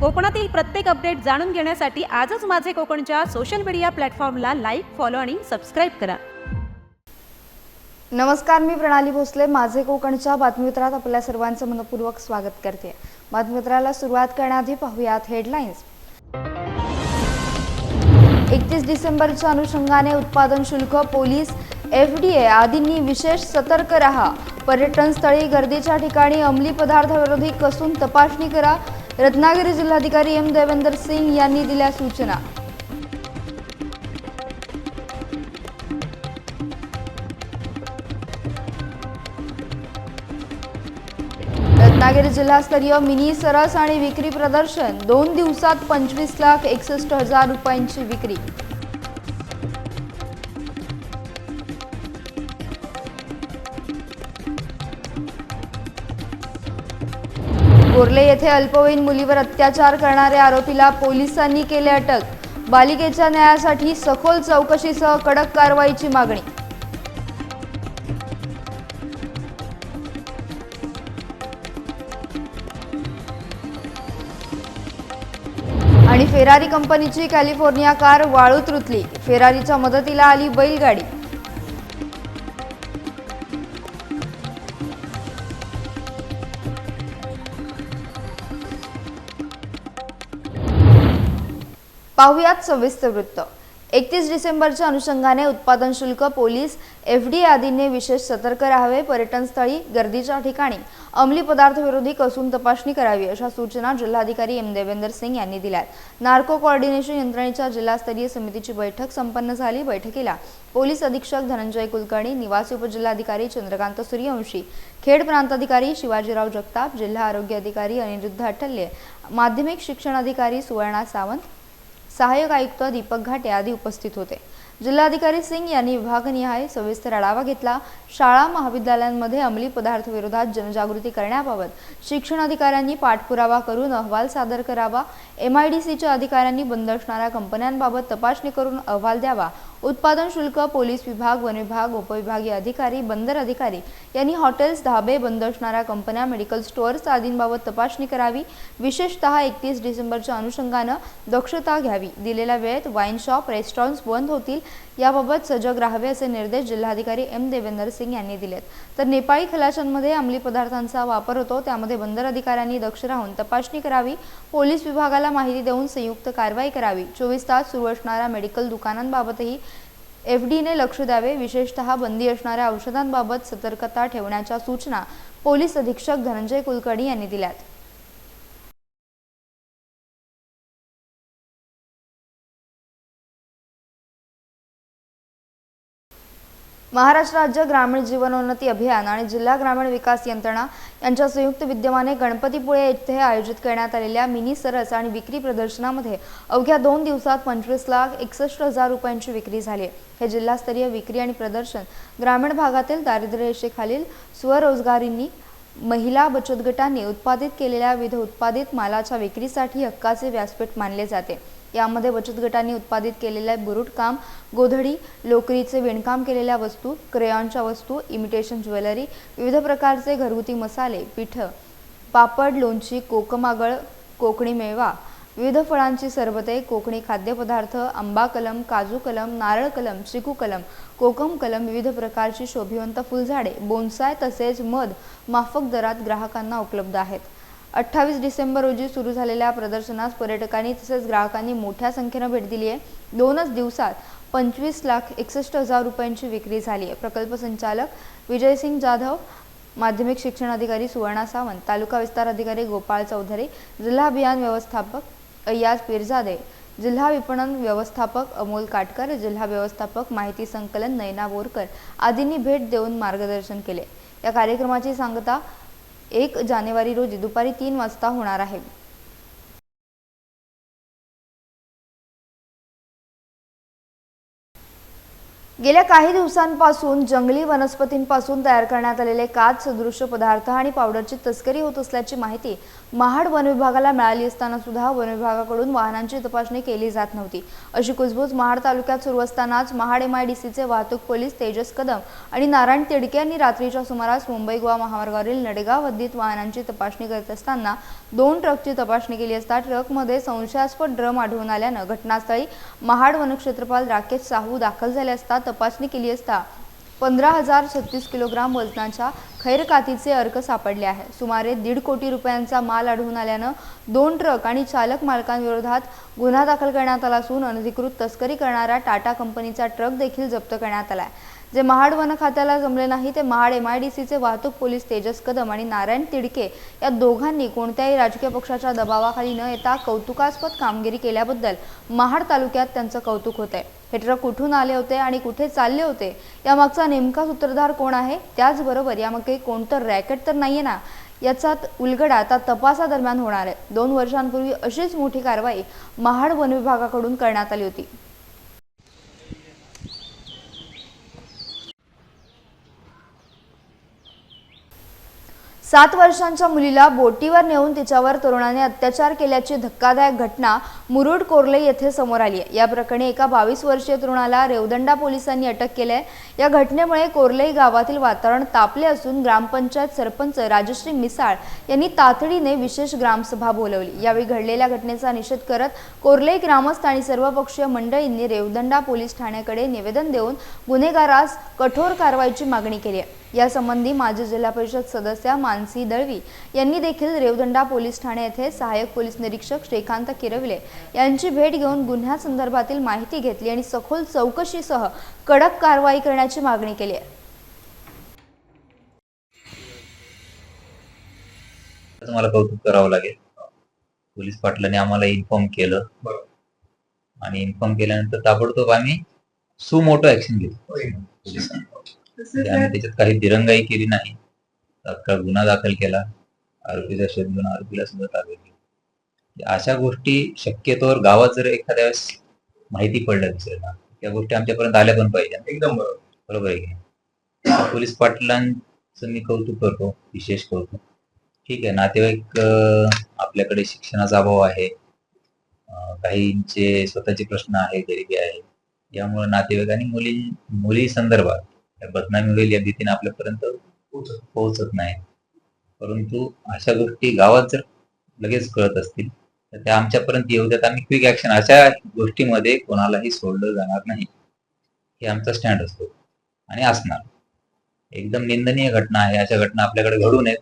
कोकणातील प्रत्येक अपडेट जाणून घेण्यासाठी आजच माझे कोकणच्या सोशल मीडिया प्लॅटफॉर्मला लाईक, फॉलो आणि सबस्क्राईब करा। नमस्कार, मी प्रणाली भोसले। माझे कोकणच्या बातमीपत्रात आपल्या सर्वांचं मनपूर्वक स्वागत करते। बातमीपत्राला सुरुवात करण्याआधी पाहूयात हेडलाईन्स। 31 डिसेंबरच्या अनुषंगाने उत्पादन शुल्क, पोलीस, FDA आदींनी विशेष सतर्क रहा। पर्यटन स्थळी गर्दीच्या ठिकाणी अंमली पदार्थाविरोधी कसून तपासणी करा। रत्नागिरी जिल्हाधिकारी एम देवेंदर सिंग यांनी दिल्या सूचना। रत्नागिरी जिल्हास्तरीय मिनी सरस आणि विक्री प्रदर्शन, 2 दिवसात 25,61,000 रुपयांची विक्री। गोरले येथे अल्पवयीन मुलीवर अत्याचार करणाऱ्या आरोपीला पोलिसांनी केले अटक। बालिकेच्या न्यायासाठी सखोल चौकशीसह कडक कारवाईची मागणी। आणि फेरारी कंपनीची कॅलिफोर्निया कार वाळूत रुतली। फेरारीच्या मदतीला आली बैलगाडी। पाहुयात सविस्तर वृत्त। 31 डिसेंबरच्या अनुषंगाने उत्पादन शुल्क, पोलीस, FDA आदींनी विशेष सतर्क राहावे। पर्यटन स्थळी गर्दीच्या ठिकाणी अंमली पदार्थ विरोधी कसून तपासणी करावी, अशा सूचना जिल्हाधिकारी एम देवेंदर सिंग यांनी दिल्यात। नार्को कोऑर्डिनेशन यंत्रणेच्या जिल्हास्तरीय समितीची बैठक संपन्न झाली। बैठकीला पोलीस अधीक्षक धनंजय कुलकर्णी, निवासी उपजिल्हाधिकारी चंद्रकांत सूर्यवंशी, खेड प्रांताधिकारी शिवाजीराव जगताप, जिल्हा आरोग्य अधिकारी अनिरुद्ध अठल्ये, माध्यमिक शिक्षण अधिकारी सुवर्णा सावंत, सहाय्यक आयुक्त दीपक घाटे आदी उपस्थित होते। जिल्हाधिकारी सिंग यांनी विभागनिहाय सविस्तर आढावा घेतला। शाळा महाविद्यालयांमध्ये अंमली पदार्थ विरोधात जनजागृती करण्याबाबत शिक्षण अधिकाऱ्यांनी पाठपुरावा करून अहवाल सादर करावा। MIDCच्या अधिकाऱ्यांनी बंद असणाऱ्या कंपन्यांबाबत तपासणी करून अहवाल द्यावा। उत्पादन शुल्क, पोलीस विभाग, वन विभाग, उपविभागीय अधिकारी, बंदर अधिकारी यांनी हॉटेल्स, धाबे, बंद असणाऱ्या कंपन्या, मेडिकल स्टोअर्स आदींबाबत तपासणी करावी। विशेषतः 31 डिसेंबरच्या अनुषंगाने दक्षता घ्यावी। दिलेल्या वेळेत वाईन शॉप, रेस्टॉरंट्स बंद होतील याबाबत सजग राहावे, असे निर्देश जिल्हाधिकारी एम देवेंदर सिंग यांनी दिलेत। तर नेपाळी खलाशांमध्ये अंमली पदार्थांचा वापर होतो, त्यामध्ये बंदर अधिकाऱ्यांनी दक्ष राहून तपासणी करावी। पोलीस विभागाला माहिती देऊन संयुक्त कारवाई करावी। 24 तास सुरू असणाऱ्या मेडिकल दुकानांबाबतही FDने लक्ष द्यावे। विशेषतः बंदी असणाऱ्या औषधांबाबत सतर्कता ठेवण्याच्या सूचना पोलीस अधीक्षक धनंजय कुलकर्णी यांनी दिल्यात। महाराष्ट्र राज्य ग्रामीण जीवनोन्नती अभियान आणि जिल्हा ग्रामीण विकास यंत्रणा यांच्या संयुक्त विद्यमाने गणपतीपुळे येथे आयोजित करण्यात आलेल्या मिनी सरस आणि विक्री प्रदर्शनामध्ये अवघ्या 2 दिवसात 25,61,000 रुपयांची विक्री झाली। हे जिल्हास्तरीय विक्री आणि प्रदर्शन ग्रामीण भागातील दारिद्र्य रेषेखालील स्वरोजगारींनी, महिला बचत गटांनी उत्पादित केलेल्या विविध उत्पादित मालाच्या विक्रीसाठी हक्काचे व्यासपीठ मानले जाते। यामध्ये बचत गटांनी उत्पादित केलेल्या बुरुट काम, गोधडी, लोकरीचे विणकाम केलेल्या वस्तू, क्रेयॉनच्या वस्तू, इमिटेशन ज्वेलरी, विविध प्रकारचे घरगुती मसाले, पीठ, पापड, लोणची, कोकमागळ, कोकणी मेवा, विविध फळांची सरबते, कोकणी खाद्यपदार्थ, आंबा कलम, काजू कलम, नारळ कलम, चिकू कलम, कोकम कलम, विविध प्रकारची शोभिवंत फुलझाडे, बोन्साय तसेच मध माफक दरात ग्राहकांना उपलब्ध आहेत। 28 डिसेंबर रोजी सुरू झालेल्या प्रदर्शनास पर्यटकांनी तसेच ग्राहकांनी मोठ्या संख्येने भेट दिली आहे। 2च दिवसात 25,61,000 रुपयांची विक्री झाली आहे। प्रकल्प संचालक विजयसिंग जाधव, माध्यमिक शिक्षण अधिकारी सुवर्णा सावंत, तालुका विस्तार अधिकारी गोपाळ चौधरी, जिल्हा अभियान व्यवस्थापक अय्याज पीरजादे, जिल्हा विपणन व्यवस्थापक अमोल काटकर, जिल्हा व्यवस्थापक माहिती संकलन नयना बोरकर आदींनी भेट देऊन मार्गदर्शन केले। या कार्यक्रमाची सांगता 1 जानेवारी रोजी दुपारी 3 वाजता होणार आहे। गेल्या काही दिवसांपासून जंगली वनस्पतींपासून तयार करण्यात आलेले काच सदृश पदार्थ आणि पावडरची तस्करी होत असल्याची माहिती महाड वन विभागाला मिळाली असताना सुद्धा वन विभागाकडून वाहनांची तपासणी केली जात नव्हती। अशी कुजबूज महाड तालुक्यात सुरू असतानाच महाड MIDCचे वाहतूक पोलीस तेजस कदम आणि नारायण तिडके यांनी रात्रीच्या सुमारास मुंबई गोवा महामार्गावरील नडेगाव हद्दीत वाहनांची तपासणी करत असताना 2 ट्रकची तपासणी केली असता ट्रकमध्ये संशयास्पद ड्रम आढळून आल्यानं घटनास्थळी महाड वनक्षेत्रपाल राकेश साहू दाखल झाले असता तपासणी केली असता 15,036 किलोग्राम वजनाच्या खैरकातीचे अर्क सापडले आहे। सुमारे 1.5 कोटी रुपयांचा माल आढळून आल्यानं 2 ट्रक आणि चालक मालकांविरोधात गुन्हा दाखल करण्यात आला असून अनधिकृत तस्करी करणारा टाटा कंपनीचा ट्रक देखील जप्त करण्यात आला आहे। जे महाड वन खात्याला जमले नाही ते महाड MIDCचे वाहतूक पोलीस तेजस कदम आणि नारायण तिडके या दोघांनी कोणत्याही राजकीय पक्षाच्या दबावाखाली न येता कौतुकास्पद कामगिरी केल्याबद्दल महाड तालुक्यात त्यांचं कौतुक होते। हे ट्रक कुठून आले होते आणि कुठे चालले होते यामागचा नेमका सूत्रधार कोण आहे, त्याचबरोबर यामागे कोणतं रॅकेट तर नाहीये ना, याचा उलगडा आता तपासादरम्यान होणार आहे। 2 वर्षांपूर्वी अशीच मोठी कारवाई महाड वन विभागाकडून करण्यात आली होती। 7 वर्षांच्या मुलीला बोटीवर नेऊन तिच्यावर तरुणाने अत्याचार केल्याची धक्कादायक घटना मुरुड कोर्ले येथे समोर आली आहे। या प्रकरणी एका 22 वर्षीय तरुणाला रेवदंडा पोलिसांनी अटक केली आहे। या घटनेमुळे कोर्ले गावातील वातावरण तापले असून ग्रामपंचायत सरपंच राजश्री मिसाळ यांनी तातडीने विशेष ग्रामसभा बोलावली। यावेळी घडलेल्या घटनेचा निषेध करत कोर्ले ग्रामस्थ आणि सर्वपक्षीय मंडळींनी रेवदंडा पोलीस ठाण्याकडे निवेदन देऊन गुन्हेगारास कठोर कारवाईची मागणी केली आहे। यासंबंधी माजी जिल्हा परिषद सदस्य मानसी दळवी यांनी देखील रेवदंडा पोलीस ठाणे येथे सहाय्यक पोलीस निरीक्षक श्रीकांत किरविले यांची भेट घेऊन गुन्ह्यासंदर्भातील माहिती घेतली आणि सखोल चौकशीसह कडक कारवाई करण्याची मागणी केली आहे। तुम्हाला कौतुक करावं लागेल। पोलीस पाटलाने आम्हाला इन्फॉर्म केलं आणि इन्फॉर्म केल्यानंतर ताबडतोब आम्ही सुमोटो ऍक्शन घेतली पोलिसांनी। आम्ही त्याच्यात काही दिरंगाई केली नाही, तात्काळ गुन्हा दाखल केला, आरोपीचा शोध घेऊन आरोपीला सुद्धा ताब्यात घेतलं। अशा गोष्टी शक्यतोवर गावात जर एखाद्या वेळेस माहिती पडल्या दुसऱ्यांना, त्या गोष्टी आमच्यापर्यंत आल्या पण पाहिजे। एकदम बरोबर आहे की नाही? पोलीस पाटलांचं मी कौतुक करतो, विशेष कौतुक। ठीक आहे, नातेवाईक आपल्याकडे शिक्षणाचा अभाव आहे, काहींचे स्वतःचे प्रश्न आहे, गरिबी आहे, यामुळे नातेवाईक आणि मुली संदर्भात बदनामी होईल या भीतीने आपल्यापर्यंत पोहोचत नाही। परंतु अशा गोष्टी गावात जर लगेच कळत असतील तर त्या आमच्यापर्यंत येऊ द्यात, आम्ही क्विक ऍक्शन, अशा गोष्टीमध्ये कोणालाही सोडलं जाणार नाही, हे आमचा स्टँड असतो आणि असणार। एकदम निंदनीय घटना आहे, अशा घटना आपल्याकडे घडू नयेत।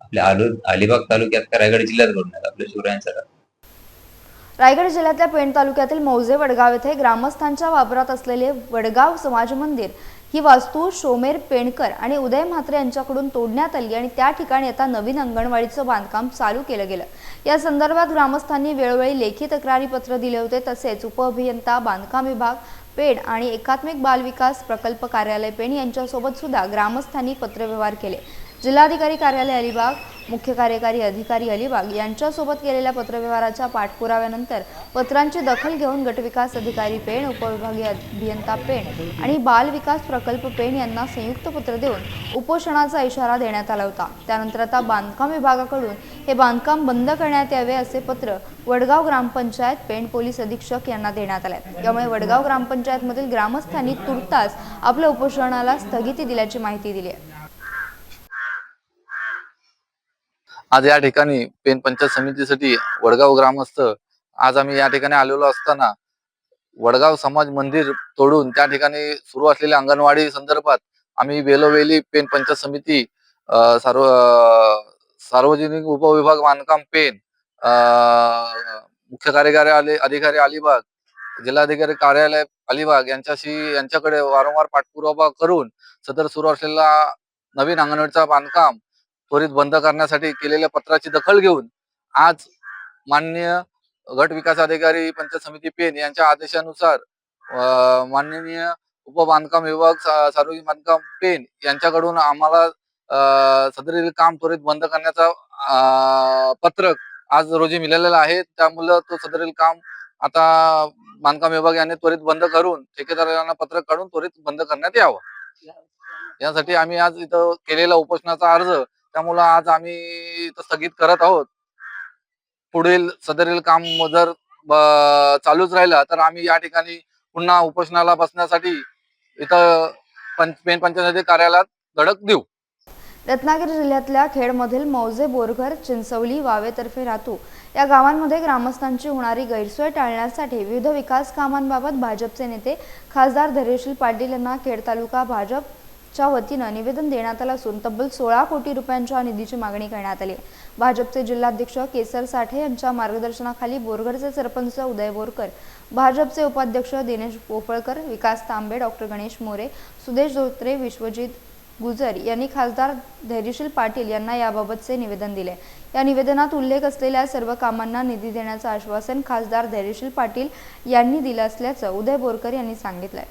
आपल्या अलिबाग तालुक्यात का रायगड जिल्ह्यात घडू नयेत, आपल्या शिवरायांचा रायगड जिल्ह्यातल्या पेण तालुक्यातील मौजे वडगाव येथे ग्रामस्थांच्या वापरात असलेले वडगाव समाज मंदिर ही वास्तू शोमेर पेणकर आणि उदय म्हात्रे यांच्याकडून तोडण्यात आली आणि त्या ठिकाणी आता नवीन अंगणवाडीचं बांधकाम चालू केलं गेलं। या संदर्भात ग्रामस्थांनी वेळोवेळी लेखी तक्रारी पत्र दिले होते। तसेच उपअभियंता बांधकाम विभाग पेण आणि एकात्मिक बाल विकास प्रकल्प कार्यालय पेण यांच्यासोबत सुद्धा ग्रामस्थांनी पत्रव्यवहार केले। जिल्हाधिकारी कार्यालय अलिबाग, मुख्य कार्यकारी अधिकारी अलिबाग यांच्यासोबत केलेल्या पत्रव्यवहाराच्या पाठपुराव्यानंतर पत्रांची दखल घेऊन गटविकास अधिकारी पेण, उपविभागीय अभियंता पेण आणि बाल विकास प्रकल्प पेण यांना संयुक्त पत्र देऊन उपोषणाचा इशारा देण्यात आला होता। त्यानंतर आता बांधकाम विभागाकडून हे बांधकाम बंद करण्यात यावे असे पत्र वडगाव ग्रामपंचायत पेण पोलीस अधीक्षक यांना देण्यात आले। त्यामुळे वडगाव ग्रामपंचायतमधील ग्रामस्थांनी तुर्तास आपल्या उपोषणाला स्थगिती दिल्याची माहिती दिली आहे। आज या ठिकाणी पेण पंचायत समितीसाठी वडगाव ग्रामस्थ आज आम्ही या ठिकाणी आलेलो असताना वडगाव समाज मंदिर तोडून त्या ठिकाणी सुरू असलेल्या अंगणवाडी संदर्भात आम्ही वेळोवेळी पेण पंचायत समिती सार्वजनिक उपविभाग बांधकाम पेण, मुख्य कार्यकारी अधिकारी अलिबाग, जिल्हाधिकारी कार्यालय अलिबाग यांच्याकडे वारंवार पाठपुरावा करून सदर सुरू असलेला नवीन अंगणवाडीचा बांधकाम त्वरित बंद करण्यासाठी केलेल्या पत्राची दखल घेऊन आज माननीय गट विकास अधिकारी पंचायत समिती पेण यांच्या आदेशानुसार माननीय उपबांधकाम विभाग सार्वजनिक बांधकाम पेण यांच्याकडून आम्हाला सदरील काम त्वरित बंद करण्याचा पत्रक आज रोजी मिळालेलं आहे। त्यामुळे तो सदरील काम आता बांधकाम विभाग यांनी त्वरित बंद करून ठेकेदारांना पत्रक काढून त्वरित बंद करण्यात यावं, यासाठी आम्ही आज इथं केलेला उपोषणाचा अर्ज, त्यामुळे आज आम्ही इथं स्थगित करत आहोत. पुढील सदरील काम जर चालूच राहिला तर आम्ही या ठिकाणी पुन्हा उपोषणाला बसण्यासाठी इथं मेन पंचायत कार्यालयात धडक देऊ. रत्नागिरी जिल्ह्यातल्या खेडमधील मौजे, बोरघर, चिंचवली, वावेतर्फे रातू या गावांमध्ये ग्रामस्थांची होणारी गैरसोय टाळण्यासाठी विविध विकास कामांबाबत भाजपचे नेते खासदार धैर्यशील पाटील यांना खेड तालुका भाजपच्या वतीनं निवेदन देण्यात आलं असून तब्बल 16 कोटी रुपयांच्या निधीची मागणी करण्यात आली. भाजपचे जिल्हाध्यक्ष केसर साठे यांच्या मार्गदर्शनाखाली बोरघरचे सरपंच उदय बोरकर, भाजपचे उपाध्यक्ष दिनेश पोफळकर, विकास तांबे, डॉक्टर गणेश मोरे, सुदेश धोत्रे, विश्वजित गुजर यांनी खासदार धैर्यशील पाटील यांना याबाबतचे निवेदन दिले. या निवेदनात उल्लेख असलेल्या सर्व कामांना निधी देण्याचं आश्वासन खासदार धैर्यशील पाटील यांनी दिलं असल्याचं उदय बोरकर यांनी सांगितलंय.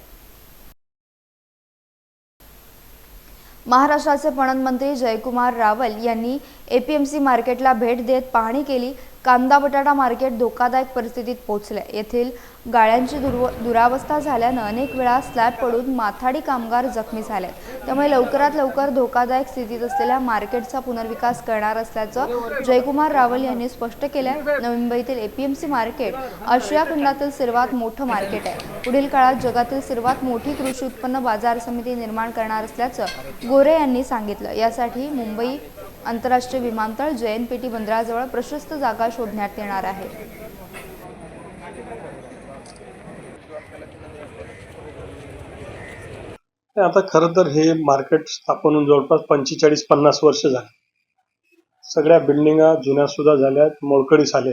महाराष्ट्राचे पणन मंत्री जयकुमार रावल यांनी एपीएमसी मार्केटला भेट देत पाहणी केली. कांदा बटाटा मार्केट धोकादायक परिस्थितीत पोहोचले. येथील गाळ्यांची दुरावस्था झाल्यानं अनेक वेळा स्लॅब पडून माथाडी कामगार जखमी झाले. त्यामुळे लवकरात लवकर धोकादायक स्थितीत असलेल्या मार्केटचा पुनर्विकास करणार असल्याचं जयकुमार रावल यांनी स्पष्ट केलंय. नवी मुंबईतील एपीएमसी मार्केट आशिया खंडातील सर्वात मोठं मार्केट आहे. पुढील काळात जगातील सर्वात मोठी कृषी उत्पन्न बाजार समिती निर्माण करणार असल्याचं गोरे यांनी सांगितलं. यासाठी मुंबई आंतरराष्ट्रीय विमानतळ JNPT बंदराजवळ प्रशस्त जागा शोधण्यात येणार आहे. आता खरं तर हे मार्केट स्थापन होऊन जवळपास 45-50 वर्ष झाली. सगळ्या बिल्डिंगा जुन्या सुद्धा झाल्यात, मोडकळीस आले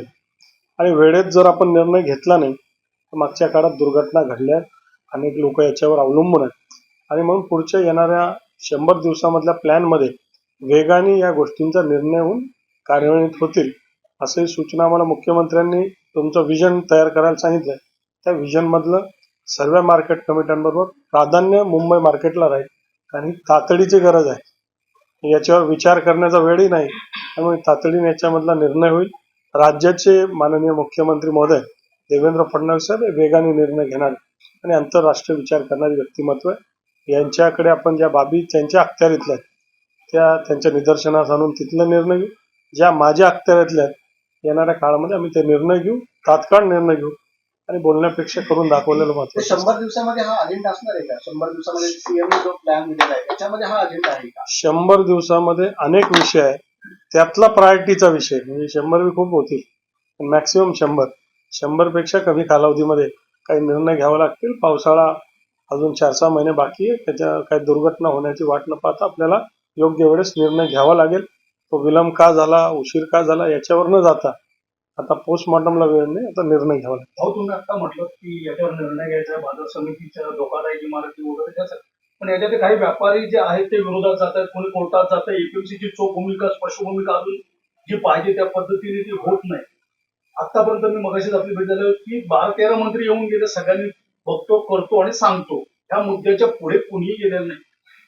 आणि वेळेत जर आपण निर्णय घेतला नाही तर मागच्या काळात दुर्घटना घडल्या. अनेक लोक याच्यावर अवलंबून आहेत आणि म्हणून पुढच्या येणाऱ्या 100 दिवसामधल्या प्लॅनमध्ये वेगाने या गोष्टींचा निर्णय होऊन कार्यान्वित होतील असे सूचना आम्हाला मुख्यमंत्र्यांनी तुमचं विजन तयार करायला सांगितलं. त्या विजनमधलं सर्व मार्केट कमिट्यांबरोबर प्राधान्य मुंबई मार्केटला राहील, कारण ही तातडीची गरज आहे. याच्यावर विचार करण्याचा वेळही नाही, त्यामुळे तातडीने याच्यामधला निर्णय होईल. राज्याचे माननीय मुख्यमंत्री महोदय देवेंद्र फडणवीस साहेब वेगाने निर्णय घेणारे आणि आंतरराष्ट्रीय विचार करणारे व्यक्तिमत्व आहे. यांच्याकडे आपण ज्या बाबी त्यांच्या अखत्यारीतल्या आहेत त्यांच्या निदर्शनास आणून तिथला निर्णय घेऊ. ज्या माझ्या अखत्यारीतल्या आहेत येणाऱ्या काळामध्ये आम्ही ते निर्णय घेऊ, तात्काळ निर्णय घेऊ आणि बोलण्यापेक्षा करून दाखवलेलं महत्त्वाचं. 100 दिवसामध्ये हा अजेंडा असणार आहे का? 100 दिवसामध्ये सीएमने जो प्लॅन दिलेला आहे त्याच्यामध्ये हा अजेंडा आहे का? 100 दिवसामध्ये अनेक विषय आहे, त्यातला प्रायोरिटीचा विषय म्हणजे 100 खूप होतील, मॅक्सिमम 100 पेक्षा कमी कालावधीमध्ये काही निर्णय घ्यावे लागतील. पावसाळा अजून 4-6 महिने बाकी आहे, त्याच्या काही दुर्घटना होण्याची वाट न पाहता आपल्याला योग्य वेळेस निर्णय घ्यावा लागेल. तो विलंब का झाला, उशीर का झाला याच्यावर न जाता आता पोस्टमॉर्टमला वेळ नाही, आता निर्णय घ्यावा लागेल. भाऊ, तुम्ही आता म्हटलं की याच्यावर निर्णय घ्यायचा बाजार समितीच्या धोकादायक इमारती वगैरे त्यासाठी, पण याच्यात काही व्यापारी जे आहेत ते विरोधात जात आहेत, कोणी कोर्टात जात आहे. एपीएमसीची चोख भूमिका, स्पष्ट भूमिका अजून जी पाहिजे त्या पद्धतीने ती होत नाही. आतापर्यंत मी मगाशीच आपली भेट झाली की 12-13 मंत्री येऊन गेले, सगळ्यांनी बघतो, करतो आणि सांगतो. ह्या मुद्द्याच्या पुढे कोणीही गेलेलं नाही.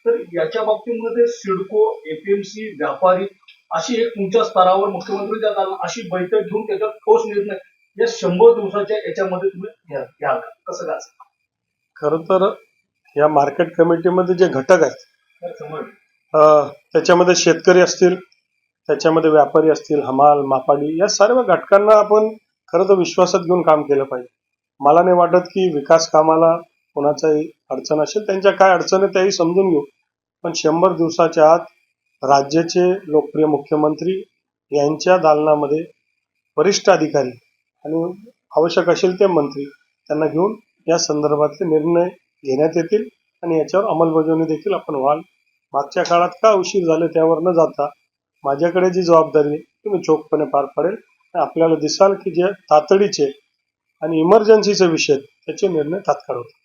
तर याच्या बाबतीमध्ये सिडको, एपीएमसी, व्यापारी अशी एक तुमच्या स्तरावर मुख्यमंत्र्यांच्या दालनात अशी बैठक घेऊन त्याच्यात ठोस निर्णय या 100 दिवसाच्या याच्यामध्ये तुम्ही घ्याल का? कसं काय? खरं तर या मार्केट कमिटीमध्ये जे घटक आहेत त्याच्यामध्ये शेतकरी असतील, त्याच्यामध्ये व्यापारी असतील, हमाल, मापाडी या सर्व घटकांना आपण खरं तर विश्वासात घेऊन काम केलं पाहिजे. मला नाही वाटत की विकास कामाला कोणाचाही अडचण असेल. त्यांच्या काय अडचण आहे त्याही समजून घेऊ, पण 100 दिवसाच्या आत राज्याचे लोकप्रिय मुख्यमंत्री यांच्या दालनामध्ये वरिष्ठ अधिकारी आणि आवश्यक असेल ते मंत्री त्यांना घेऊन या संदर्भातले निर्णय घेण्यात येतील आणि याच्यावर अंमलबजावणी देखील आपण व्हाल. मागच्या काळात का उशीर झाले त्यावर न जाता माझ्याकडे जी जबाबदारी आहे ती मी चोखपणे पार पाडेल. आपल्याला दिसाल की जे तातडीचे आणि इमर्जन्सीचे विषय त्याचे निर्णय तात्काळ होतील.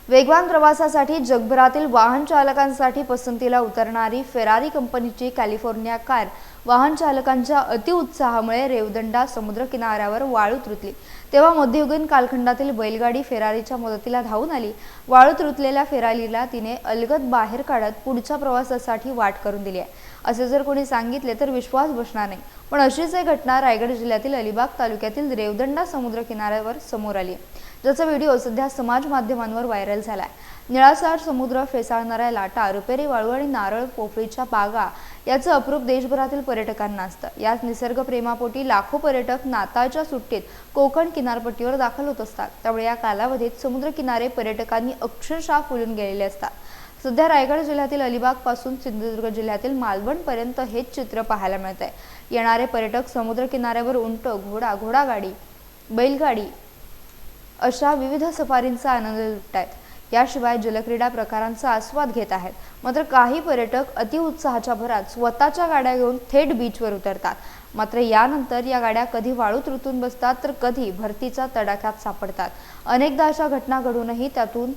वेगवान प्रवासासाठी जगभरातील वाहन चालकांसाठी पसंतीला उतरणारी फेरारी कंपनीची कॅलिफोर्निया कार वाहन चालकांच्या अतिउत्साहामुळे रेवदंडा समुद्र किनाऱ्यावर वाळूत रुतली। तेव्हा मध्ययुगीन कालखंडातील बैलगाडी फेरारीच्या मदतीला धावून आली। वाळूत रुतलेल्या फेरारीला तिने अलगद बाहेर काढत पुढच्या प्रवासासाठी वाट करून दिली आहे। असे जर कोणी सांगितले तर विश्वास बसणार नाही, पण अशीच एक घटना रायगड जिल्ह्यातील अलिबाग तालुक्यातील रेवदंडा समुद्र किनाऱ्यावर समोर आली, ज्याचा व्हिडिओ सध्या समाज माध्यमांवर व्हायरल झालाय। निळाशार समुद्र फेसाळणाऱ्या लाटा, रुपेरी वाळू आणि नारळ पोफळीच्या बागा याचं अप्रूप देशभरातील पर्यटकांना असतं। याच निसर्गप्रेमापोटी लाखो पर्यटक नाताळच्या सुट्टीत कोकण किनारपट्टीवर दाखल होत असतात। त्यामुळे या कालावधीत समुद्र किनारे पर्यटकांनी अक्षरशः फुलून गेलेले असतात। सध्या रायगड जिल्ह्यातील अलिबाग पासून सिंधुदुर्ग जिल्ह्यातील मालवण पर्यंत हेच चित्र पाहायला मिळतंय। येणारे पर्यटक समुद्र किनाऱ्यावर उंट, घोडा, घोडागाडी, बैलगाडी अशा विविध सफारींचा आनंद लुटतायत। याशिवाय जलक्रीडा प्रकारांचा आस्वाद घेत आहेत। मात्र काही पर्यटक अतिउत्साहाच्या भरात स्वतःच्या गाड्या घेऊन थेट बीचवर उतरतात। मात्र यानंतर या गाड्या कधी वाळूत रुतून बसतात तर कधी भरतीच्या तडाख्यात सापडतात। अनेकदा अशा घटना घडूनही त्यातून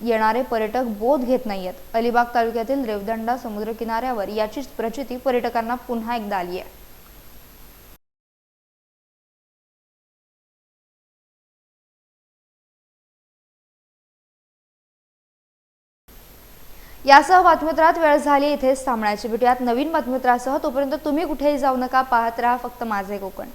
येणारे पर्यटक बोध घेत नाहीयेत। अलिबाग तालुक्यातील रेवदंडा समुद्र किनाऱ्यावर याची प्रचिती पर्यटकांना पुन्हा एकदा आली आहे। यासह बातमीपत्रात वेळ झाली इथेच थांबण्याची। भेटूयात नवीन बातमीपत्रासह। तोपर्यंत तुम्ही कुठेही जाऊ नका, पाहत राहा फक्त माझे कोकण।